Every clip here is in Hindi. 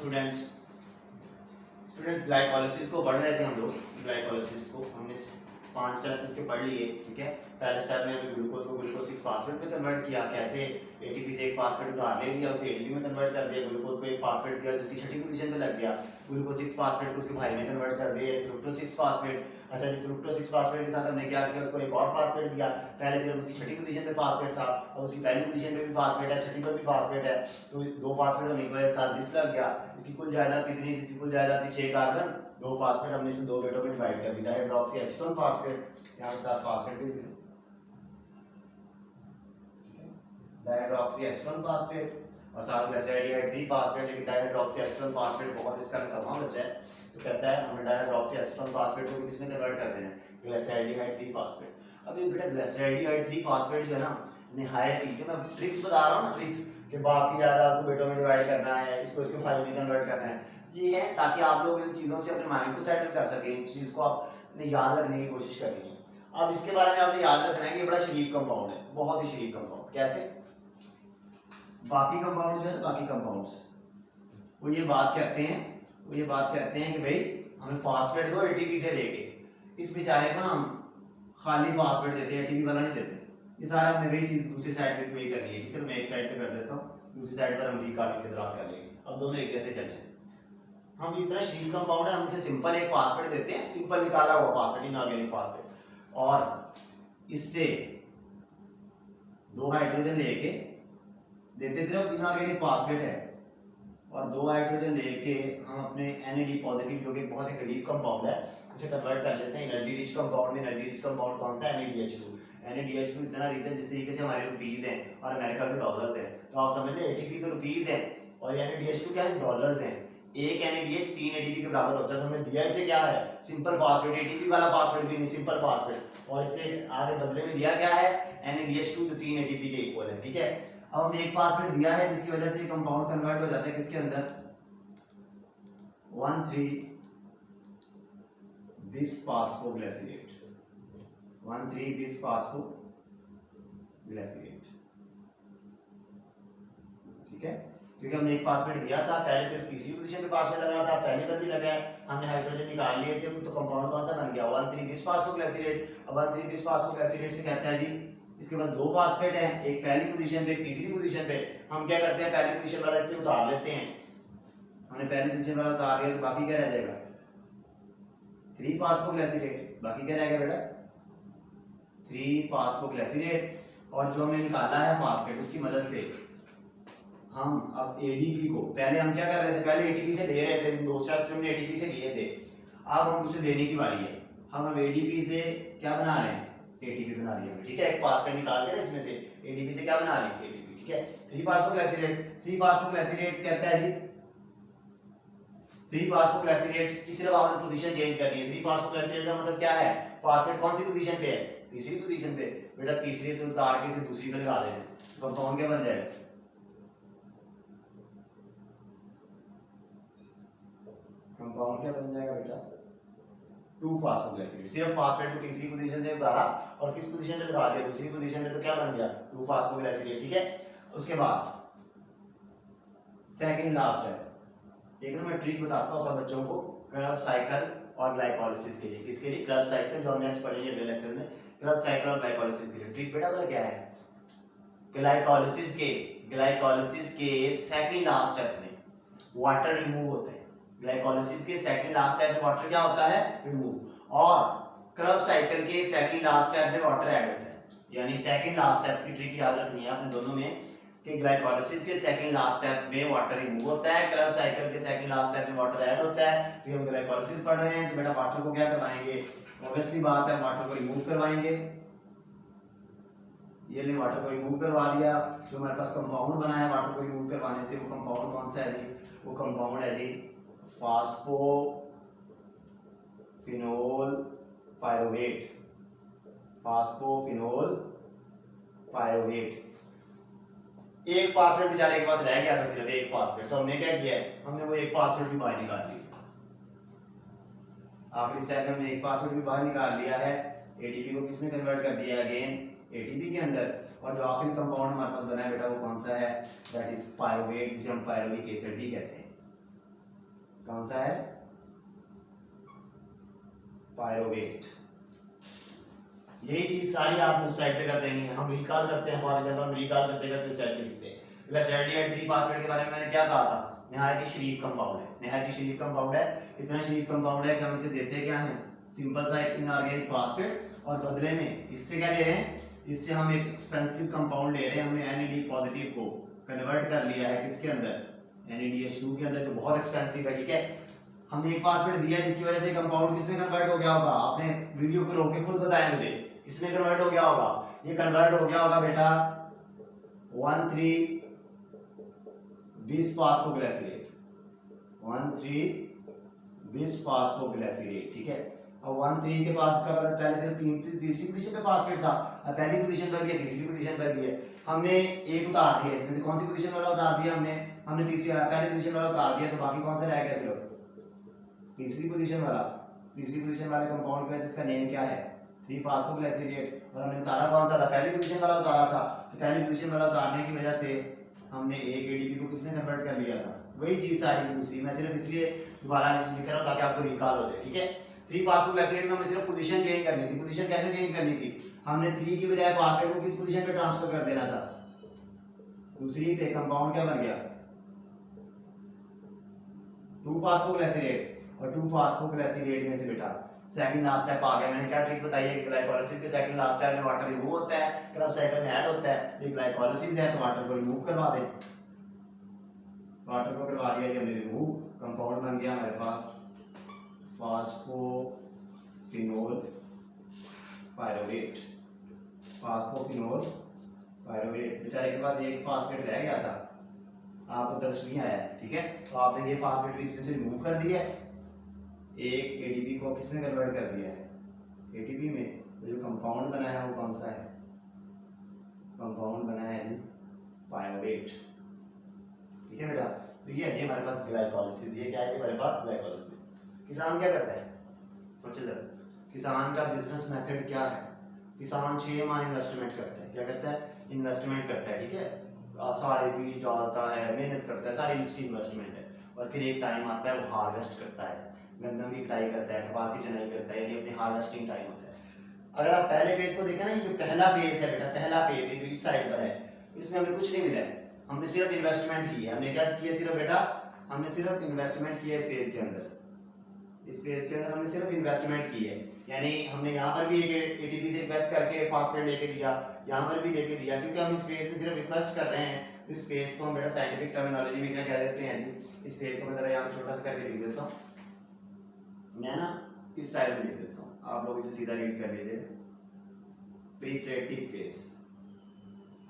स्टूडेंट्स ग्लाइकोलाइसिस को पढ़ रहे थे हम लोग। ग्लाइकोलाइसिस को हमने 5 स्टेप्स इसके पढ़ लिए, ठीक है। पहले स्टेप में हमने ग्लूकोज को ग्लूकोज 6 फास्फेट में कन्वर्ट किया, कैसे एटीपी से एक फास्फेट उधार ले लिया, उसे एटीपी में कन्वर्ट कर दिया, ग्लूकोज को एक फास्फेट दिया जिसकी छठी पोजीशन पे लग गया, ग्लूकोज 6 फास्फेट को उसके भाई में कन्वर्ट कर दिया, फ्रुक्टोज 6 फास्फेट। अच्छा जी, फ्रुक्टोज 6 फास्फेट के साथ हमने क्या किया, उसको एक और फास्फेट दिया। पहले सिर्फ उसकी छठी पोजीशन पे फास्फेट था और उसकी पहली पोजीशन पे भी फास्फेट है, छठी पर भी फास्फेट है, तो दो फास्फेट होने की वजह से 20 लग गया। इसकी कुल जायदाद कितनी थी? इसकी कुल जायदाद थी 6 कार्बन, 2 फास्फेट, हमने इसे 2 बेटों में डिवाइड कर दिया, हाइड्रोक्सी एसीटोन फास्फेट, यहाँ पे साथ फास्फेट भी लिख दें, डाइहाइड्रोक्सी एसीटोन फास्फेट, और साथ ग्लिसरॉल्डिहाइड 3 फास्फेट। लेकिन डाइहाइड्रोक्सी एसीटोन फास्फेट बहुत इसका कमा बचा है, तो कहता है हमें डाइहाइड्रोक्सी एसीटोन फास्फेट को किसमें कन्वर्ट कर देना है? Glyceraldehyde 3 phosphate. अब ये बेटा ग्लिसरॉल्डिहाइड 3 फास्फेट जो है ना, निहायत ही, जो मैं ट्रिक्स बता रहा हूँ ना, ट्रिक्स कि बाप की जायदाद को बेटों में डिवाइड करना है, इसको इसके भाई में कन्वर्ट करना है, ये है ताकि आप लोग इन चीजों से अपने माइंड को सेटल कर सके, इस चीज को आपने याद रखने की कोशिश करनी है। अब इसके बारे में आपने याद रखना है कि ये बड़ा शरीफ कंपाउंड है, बहुत ही शरीफ कंपाउंड। कैसे? बाकी कंपाउंड जो है, बाकी कंपाउंड्स वो ये बात कहते हैं कि भाई हमें फास्फेट दो एटीपी से लेके, इस बेचारे को हम खाली फास्फेट देते हैं, एटीपी वाला नहीं देते। ये सारा हमने वही चीज दूसरी साइड पे वही करनी है, ठीक है। तो मैं एक साइड पे कर देता हूँ, दूसरी साइड पर हम रिकार्डिंग के दौरान कर लेंगे। अब दोनों एक जैसे चलें। हम इतना शरीफ कंपाउंड है, हम इसे सिंपल एक फास्फेट देते हैं, सिंपल निकाला हुआ फास्फेट, इनऑर्गेनिक फास्फेट, और इससे 2 हाइड्रोजन लेके देते, सिर्फ इनऑर्गेनिक फास्फेट है, और 2 हाइड्रोजन लेके हम अपने Na पॉजिटिव जो कि बहुत ही करीब कंपाउंड है उसे कन्वर्ट कर लेते हैं एनर्जी रिच कंपाउंड में। एनर्जी रिच कंपाउंड कौन सा? NaDH2। NaDH2 इतना रिच है जिस तरीके से हमारे रुपीज हैं और अमेरिका के डॉलर्स हैं, तो आप समझ लें ATP तो रुपीज है और NaDH2 क्या है? डॉलर्स हैं। एक NaDH 3 ATP के बराबर होता है, तो हमने दिया इसे क्या है? सिंपल फास्फेट, ATP वाला फास्फेट भी नहीं, सिंपल फास्फेट, और इससे आगे बदले में दिया क्या है? NaDH2 जो 3 ATP के इक्वल है, ठीक है। अब हमने एक फास्फेट दिया है जिसकी वजह से ये कंपाउंड कन्वर्ट हो जाता है किसके अंदर? 1,3-बिसफास्फोग्लिसरेट, 1,3-बिसफास्फोग्लिसरेट, ठीक है। क्योंकि हमने एक फास्फेट दिया था, पहले सिर्फ तीसरी पोजीशन पे फास्फेट लगा था, पहले पर भी लगा है, हमने हाइड्रोजन निकाल लिए थे, तो कंपाउंड कौन सा बन गया? 1,3-बिसफास्फोग्लिसरेट। अब 1,3-बिसफास्फोग्लिसरेट से कहता है जी इसके पास 2 फास्फेट हैं, एक पहली पोजीशन पे, एक तीसरी पोजीशन पे। हम क्या करते हैं? पहली पोजीशन वाला इससे उतार लेते हैं, हमने पहली पोजीशन वाला उतार लिया, तो बाकी क्या रह जाएगा? 3-फास्फोग्लिसरेट। बाकी क्या रहेगा बेटा? 3-फास्फोग्लिसरेट। और जो हमने निकाला है फास्फेट, उसकी मदद से हम अब ADP को, पहले हम क्या कर रहे थे? पहले ATP से ले रहे थे, इन 2 स्टेप्स में हमने ATP से लिए थे, अब हम उसे लेने की बारी है। हम अब ADP से क्या बना रहे हैं? ATP बना रही है, ठीक है। एक फास्फेट निकाल के ना इसमें से ADP से क्या बना रही है? ATP, ठीक है। 3-फास्फोग्लिसरेट, 3-फास्फोग्लिसरेट कहता है जी 3-फास्फोग्लिसरेट की सिर्फ आपने पोजीशन चेंज करनी है। 3-फास्फोग्लिसरेट का मतलब क्या है? फास्फेट कौन सी पोजीशन पे है? तीसरी पोजीशन पे। बेटा तीसरी से उतार के इसे दूसरी पे लगा देना, कंपाउंड क्या बन जाएगा? कंपाउंड क्या बन जाएगा बेटा? 2-फास्फोग्लिसरेट। सिर्फ फास्फेट को तीसरी पोजीशन से उतारा और किस पोजीशन पे लगा दिया? दूसरी पोजीशन पे, तो क्या बन गया? 2-फास्फोग्लिसरेट, ठीक है। उसके बाद सेकंड लास्ट है, एक ना मैं ट्रिक बताता होता बच्चों को क्रब साइकिल और ग्लाइकोलाइसिस के लिए। किसके लिए? क्रब साइकिल, जो हमने आज पढ़ेंगे अगले लेक्चर में। क्रब साइकिल और ग्लाइकोलाइसिस के लिए ट्रिक बेटा बोला क्या है? ग्लाइकोलाइसिस के सेकंड लास्ट स्टेप में वाटर रिमूव होता है। ग्लाइकोलाइसिस के सेकंड लास्ट स्टेप में वाटर क्या होता है? रिमूव। और क्रब साइकिल के सेकंड लास्ट स्टेप में वाटर ऐड होता है। यानी सेकंड लास्ट स्टेप की ट्रिक याद रखनी है आपने दोनों में, कि ग्लाइकोलाइसिस के सेकंड लास्ट स्टेप में वाटर रिमूव होता है, क्रब साइकिल के सेकंड लास्ट स्टेप में वाटर ऐड होता है। तो हम ग्लाइकोलाइसिस पढ़ रहे हैं, तो बेटा वाटर को क्या करवाएंगे? ऑब्वियसली बात है, वाटर को रिमूव करवाएंगे। ये ले वाटर को रिमूव करवा दिया, जो हमारे पास कंपाउंड बना है वाटर को रिमूव करवाने से, वो कंपाउंड कौन सा है जी? वो कंपाउंड है जी फास्फोफिनोल पायरुवेट। फास्फोफिनोल पायरुवेट। एक फास्फेट बेचारे के पास रह गया था, सिर्फ एक फास्फेट, तो हमने क्या किया है? हमने वो एक फास्फेट भी बाहर निकाल लिया। आखिरी स्टेप में हमने एक फास्फेट भी बाहर निकाल लिया है, ATP को किसमें कन्वर्ट कर दिया? अगेन ATP के अंदर। और जो आखिरी कंपाउंड हमारे पास बना है बेटा वो कौन सा है? दैट इज पायरुवेट, जिसे हम पायरुविक एसिड भी कहते हैं। कौन सा है? पायरोवेट। यही चीज सारी आपने उस साइड पे कर देनी है। हम रिकॉल करते हैं, फॉर एग्जांपल हम रिकॉल करते करते उस साइड पे लिखते हैं। ग्लिसरॉल्डिहाइड 3 फास्फेट के बारे में मैंने क्या कहा था? निहायत ही शरीफ कंपाउंड है, निहायत ही शरीफ कंपाउंड है। इतना शरीफ कंपाउंड है कि हम इसे देते क्या हैं? सिंपल सा इनऑर्गेनिक फास्फेट, और बदले में इससे क्या ले रहे हैं? इससे हम एक एक्सपेंसिव कंपाउंड ले रहे हैं। हमने NAD पॉजिटिव को कन्वर्ट कर लिया है किसके अंदर? NADH2 के अंदर, जो बहुत एक्सपेंसिव है। ठीक है, हमने एक फास्फेट दिया जिसकी वजह से कंपाउंड किसमें कन्वर्ट हो गया होगा? आपने वीडियो को रोक के खुद बताया मुझे, किसमें कन्वर्ट हो गया होगा? ये कन्वर्ट हो गया होगा बेटा 1,3 बिसफॉस्फोग्लिसरेट, 1,3 बिसफॉस्फोग्लिसरेट। ठीक है, अब 1,3 के पास इसका मतलब पहले से तीसरी पोजीशन पे फास्फेट था, अब पहली पोजीशन पर भी है, तीसरी पोजीशन पर भी है। हमने एक उतार दिया, इसमें से कौन सी पोजीशन वाला उतार दिया? हमने तीसरी पहली पोजीशन वाला उतार दिया, तो बाकी कौन सा रह गया? सिर्फ तीसरी पोजीशन वाला। तीसरी पोजीशन वाले कंपाउंड का जिसका नेम क्या है? 3 फास्फोग्लिसरेट। और हमने उतारा कौन सा था? पहली पोजीशन वाला उतारा था। तो पहली पोजीशन वाला उतारने की वजह से हमने एक ADP को किसमें कन्वर्ट कर लिया था? वही चीज सारी दूसरी, मैं सिर्फ इसलिए दोबारा लिख रहा हूं ताकि आपको रिकॉल हो जाए। ठीक है, 3 फास्फोग्लिसरेट में हमें सिर्फ पोजीशन चेंज करनी थी। पोजीशन कैसे चेंज करनी थी? हमने 3 की बजाय फास्फेट को किस पोजीशन पे ट्रांसफर कर देना था? दूसरी पे। कंपाउंड क्या बन गया? 2 फास्फोग्लिसरेट। और 2 फास्फोग्लिसरेट में से बेटा सेकंड लास्ट स्टेप आ गया। मैंने क्या ट्रिक बताई है? ग्लाइकोलाइसिस के सेकंड लास्ट स्टेप में वाटर रिमूव होता है, क्रब साइकिल में ऐड होता है। ये ग्लाइकोलाइसिस है तो वाटर को रिमूव करवा दे। वाटर को करवा दिया कि हमने रिमूव, कंपाउंड बन गया हमारे पास फास्फोफिनोल पायरोवेट। फास्फोफिनोल पायरोवेट। बेचारे के पास एक फास्फेट रह गया था, आपको दर्श नहीं आया। ठीक है, तो आपने ये फास्फेट इसमें से रिमूव कर दिया, एक ADP को किसमें कन्वर्ट कर दिया है? ATP में। तो जो कंपाउंड बना है वो कौन सा है? कंपाउंड बना है पायरोवेट। ठीक है बेटा, तो ये है हमारे पास ग्लाइकोलाइसिस। ये क्या है? हमारे पास ग्लाइकोलाइसिस। किसान क्या करता है? सोचिए जरा, किसान का बिजनेस मेथड क्या है? किसान 6 माह इन्वेस्टमेंट करता है। क्या करता है? इन्वेस्टमेंट करता है। ठीक है, सारे बीज डालता है, मेहनत करता है, सारी इसकी इन्वेस्टमेंट है। और फिर एक टाइम आता है वो हार्वेस्ट करता है, गंदम की कटाई करता है, कपास की चनाई करता है, यानी अपनी हार्वेस्टिंग टाइम होता है। अगर आप पहले पेज को देखें ना, ये जो पहला पेज है बेटा, पहला पेज है जो इस साइड पर है, इसमें हमें कुछ नहीं मिला है। हमने सिर्फ इन्वेस्टमेंट की है। हमने क्या किया? सिर्फ बेटा हमने सिर्फ इन्वेस्टमेंट किया इस पेज के अंदर। इस पेज के अंदर हमने सिर्फ इन्वेस्टमेंट की है, यानी हमने यहाँ पर भी एक ATP से इन्वेस्ट करके फास्फेट लेके दिया, यहाँ पर भी लेके दिया, क्योंकि हम इस पेज में सिर्फ रिक्वेस्ट कर रहे हैं। तो इस पेज को हम बेटा साइंटिफिक टर्मिनोलॉजी में क्या कह देते हैं जी? इस पेज को मैं जरा यहाँ छोटा सा करके लिख देता हूँ। मैं ना इस स्टाइल में लिख देता हूँ, आप लोग इसे सीधा रीड कर लीजिए। प्रीपरेटिव फेज।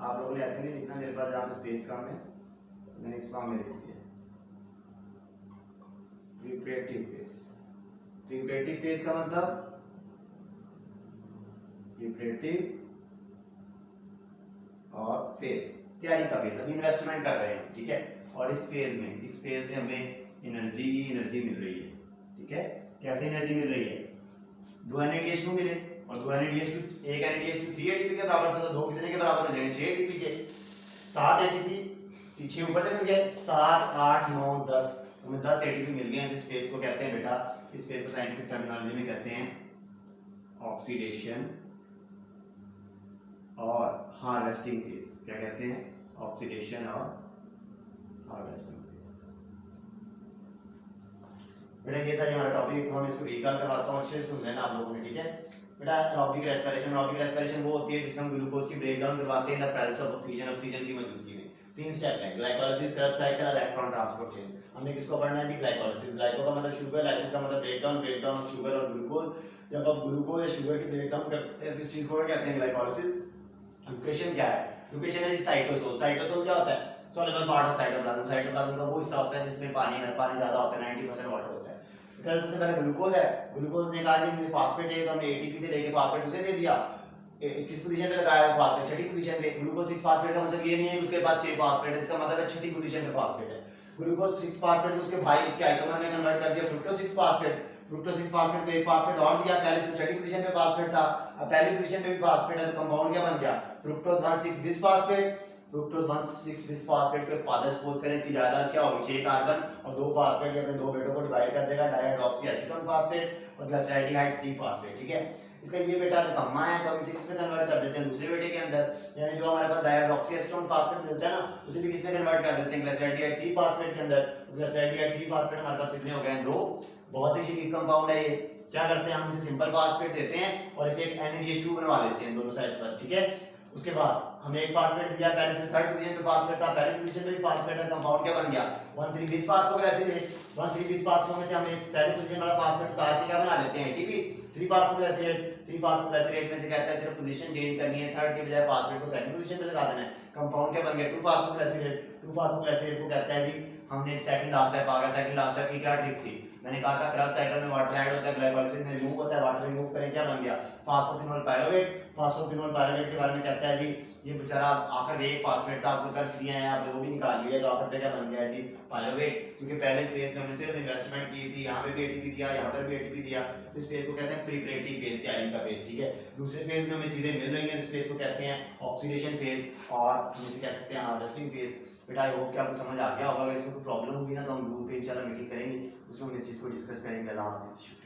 आप लोगों ने ऐसे नहीं लिखना, मेरे पास जहाँ पे स्पेस कम है मैंने इस फॉर्म में लिख दिया। प्रीपरेटिव फेज। प्रीपरेटिव फेज का मतलब प्रीपरेटिव और फेज, तैयारी का फेज। अभी इन्वेस्टमेंट कर रहे हैं। ठीक है, और इस फेज में हमें एनर्जी मिल रही है। ठीक है, कैसे एनर्जी मिल रही है? 2 NADH2 मिले, और 2 NADH2 एक NADH2 3 ATP के बराबर था, तो 2 कितने के बराबर हो जाएंगे? 6 ATP के। 7 ATP पीछे ऊपर से मिल गए, 7 8 9 10, हमें 10 ATP मिल गए हैं। इस फेज को कहते हैं बेटा, इस फेज को साइंटिफिक टर्मिनोलॉजी में कहते हैं ऑक्सीडेशन और हार्वेस्टिंग फेज। क्या कहते हैं? ऑक्सीडेशन और हार्वेस्टिंग फेज। बेटा ये था हमारा टॉपिक, तो हम इसको रिकॉल करवाता हूँ, अच्छे से सुन लेना आप लोगों ने। ठीक है बेटा, एरोबिक रेस्पिरेशन वो होती है जिसमें हम ग्लूकोज की ब्रेकडाउन करवाते हैं in the presence of oxygen की मौजूदगी में। 3 स्टेप है, glycolysis, Krebs cycle, electron transport chain. हमने किसको पढ़ना है जी? ग्लाइकोलाइसिस। ग्लाइको का मतलब शुगर, लाइसिस का मतलब ब्रेकडाउन शुगर और ग्लूकोज। जब आप ग्लूकोज या शुगर की ब्रेकडाउन करते हैं तो इस चीज को कहते हैं ग्लाइकोलाइसिस। लोकेशन क्या है? लोकेशन है साइटोसोल। साइटोसोल क्या होता है? Soluble part of cytoplasm. Cytoplasm का वो हिस्सा होता है जिसमें पानी ज्यादा होता है, 90% वाटर होता है। तो सबसे पहले ग्लूकोज है। ग्लूकोज ने कहा जी मुझे फास्फेट चाहिए, तो हमने ATP से लेके फास्फेट उसे दे दिया। किस पोजीशन पे लगाया वो फास्फेट? छठी पोजीशन पे। ग्लूकोज 6 फास्फेट का मतलब ये नहीं है कि उसके पास 6 फास्फेट है, इसका मतलब है छठी पोजीशन पे फास्फेट है। ग्लूकोज 6 फास्फेट को उसके भाई इसके आइसोमर में कन्वर्ट कर दिया फ्रुक्टोज 6 फास्फेट। फ्रुक्टोज 6 फास्फेट को एक फास्फेट और दिया, पहले से छठी पोजीशन पे फास्फेट था, अब पहली पोजीशन पे भी फास्फेट है, तो कंपाउंड क्या बन गया? Fructose 1,6 bisphosphate. फ्रुक्टोज 1,6 बिस फास्फेट के फादर सपोज करें, इसकी जायदाद क्या होगी 6 कार्बन और 2 फास्फेट, अपने 2 बेटों को डिवाइड कर देगा, डाइहाइड्रोक्सी एसीटोन फास्फेट और ग्लिसरॉल्डिहाइड 3 फास्फेट, ठीक है। इसका ये बेटा निकम्मा है तो हम इसे किसमें कन्वर्ट कर देते हैं, दूसरे बेटे के अंदर, यानी जो हमारे पास डाइहाइड्रोक्सी एसीटोन फास्फेट मिलता है ना, उसे भी किसमें कन्वर्ट कर देते हैं, ग्लिसरॉल्डिहाइड 3 फास्फेट के अंदर। ग्लिसरॉल्डिहाइड 3 फास्फेट हमारे पास कितने हो गए हैं, 2। बहुत ही शीक कंपाउंड है ये। क्या करते हैं, हम इसे सिंपल फास्फेट देते हैं और इसे एक NADH2 बनवा लेते हैं दोनों साइड पर, ठीक है। उसके बाद हमें एक फास्फेट दिया, पहले से थर्ड पोजीशन पे फास्फेट था, पहली पोजीशन पे भी फास्फेट है, कंपाउंड क्या बन गया 1,3-बिस फास्फोग्लिसरेट। 1,3-बिस फास्फो में से हम एक पहली पोजीशन वाला फास्फेट उतार के क्या बना लेते हैं ATP 3 फास्फोग्लिसरेट। 3 फास्फोग्लिसरेट में से कहता है सिर्फ पोजीशन चेंज करनी है, थर्ड के बजाय फास्फेट को सेकंड पोजीशन पे लगा देना है, कंपाउंड क्या बन गया 2 फास्फोग्लिसरेट। 2 फास्फोग्लिसरेट को कहता है जी हमने सेकंड लास्ट स्टेप आ गया। सेकंड लास्ट स्टेप की क्या ट्रिक थी, मैंने कहा था क्रब साइकिल में वाटर ऐड होता है, ग्लाइकोलाइसिस में रिमूव होता है, वाटर रिमूव करें क्या बन गया फास्फोफिनोल पायरुवेट। फास्फोफिनोल पायरुवेट के बारे में कहता है जी ये बेचारा आखिर में एक फास्फेट था, आपको कर्स लिया है, आपने वो भी निकाल लिया, तो आखिर पे क्या बन गया जी पायरुवेट। क्योंकि पहले फेज में हमने सिर्फ इन्वेस्टमेंट की थी, यहाँ पे भी ATP दिया, यहाँ पर भी ATP दिया, तो इस फेज को कहते हैं प्रिपरेटिव फेज, तैयारी का फेज, ठीक है। दूसरे फेज में हमें चीजें मिल रही हैं, इस फेज को कहते हैं ऑक्सीडेशन फेज और हम इसे कह सकते हैं हार्वेस्टिंग फेज। बेटा आई होप कि आपको समझ आ गया होगा। अगर इसमें कोई प्रॉब्लम होगी ना तो हम जरूर पे इंशाल्लाह मीटिंग करेंगे, उसमें हम इस चीज़ को डिस्कस करेंगे। अल्लाह हाफिज़।